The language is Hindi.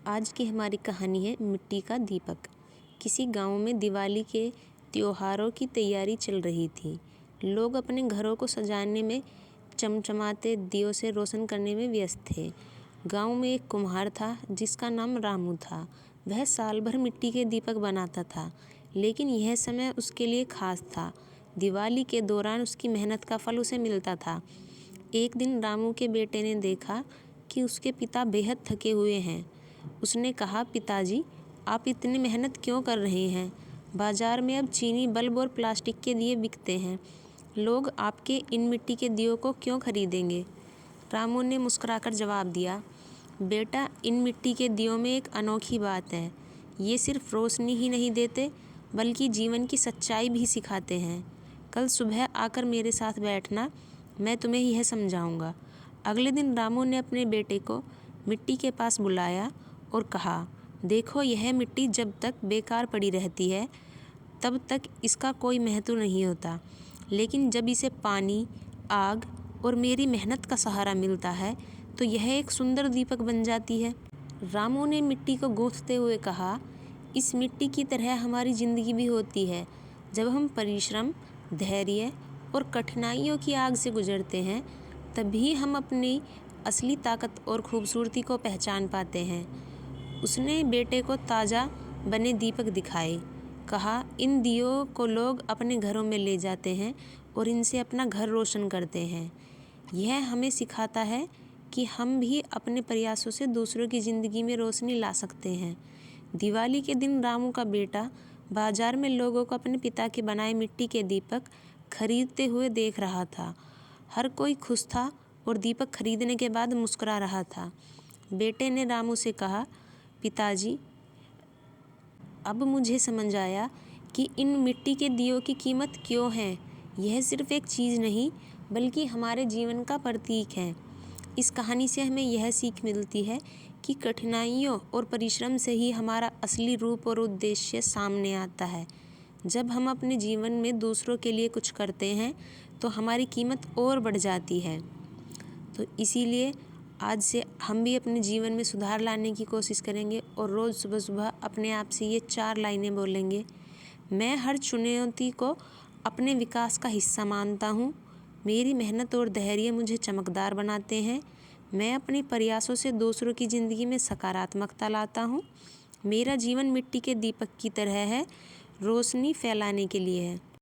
आज की हमारी कहानी है मिट्टी का दीपक। किसी गांव में दिवाली के त्योहारों की तैयारी चल रही थी। लोग अपने घरों को सजाने में, चमचमाते दियों से रोशन करने में व्यस्त थे। गांव में एक कुम्हार था जिसका नाम रामू था। वह साल भर मिट्टी के दीपक बनाता था, लेकिन यह समय उसके लिए खास था। दिवाली के दौरान उसकी मेहनत का फल उसे मिलता था। एक दिन रामू के बेटे ने देखा कि उसके पिता बेहद थके हुए हैं। उसने कहा, पिताजी, आप इतनी मेहनत क्यों कर रहे हैं? बाजार में अब चीनी बल्ब और प्लास्टिक के दिए बिकते हैं। लोग आपके इन मिट्टी के दियों को क्यों खरीदेंगे? रामू ने मुस्कुराकर जवाब दिया, बेटा, इन मिट्टी के दियों में एक अनोखी बात है। ये सिर्फ रोशनी ही नहीं देते, बल्कि जीवन की सच्चाई भी सिखाते हैं। कल सुबह आकर मेरे साथ बैठना, मैं तुम्हें यह समझाऊंगा। अगले दिन रामू ने अपने बेटे को मिट्टी के पास बुलाया और कहा, देखो, यह मिट्टी जब तक बेकार पड़ी रहती है तब तक इसका कोई महत्व नहीं होता, लेकिन जब इसे पानी, आग और मेरी मेहनत का सहारा मिलता है तो यह एक सुंदर दीपक बन जाती है। रामू ने मिट्टी को गूंथते हुए कहा, इस मिट्टी की तरह हमारी ज़िंदगी भी होती है। जब हम परिश्रम, धैर्य और कठिनाइयों की आग से गुजरते हैं, तभी हम अपनी असली ताकत और खूबसूरती को पहचान पाते हैं। उसने बेटे को ताज़ा बने दीपक दिखाए। कहा, इन दियों को लोग अपने घरों में ले जाते हैं और इनसे अपना घर रोशन करते हैं। यह हमें सिखाता है कि हम भी अपने प्रयासों से दूसरों की ज़िंदगी में रोशनी ला सकते हैं। दिवाली के दिन रामू का बेटा बाजार में लोगों को अपने पिता के बनाए मिट्टी के दीपक खरीदते हुए देख रहा था। हर कोई खुश था और दीपक खरीदने के बाद मुस्कुरा रहा था। बेटे ने रामू से कहा, पिताजी, अब मुझे समझ आया कि इन मिट्टी के दियों की कीमत क्यों है। यह सिर्फ एक चीज़ नहीं, बल्कि हमारे जीवन का प्रतीक है। इस कहानी से हमें यह सीख मिलती है कि कठिनाइयों और परिश्रम से ही हमारा असली रूप और उद्देश्य सामने आता है। जब हम अपने जीवन में दूसरों के लिए कुछ करते हैं तो हमारी कीमत और बढ़ जाती है। तो इसीलिए आज से हम भी अपने जीवन में सुधार लाने की कोशिश करेंगे और रोज़ सुबह सुबह अपने आप से ये 4 लाइनें बोलेंगे। मैं हर चुनौती को अपने विकास का हिस्सा मानता हूँ। मेरी मेहनत और धैर्य मुझे चमकदार बनाते हैं। मैं अपने प्रयासों से दूसरों की ज़िंदगी में सकारात्मकता लाता हूँ। मेरा जीवन मिट्टी के दीपक की तरह है, रोशनी फैलाने के लिए है।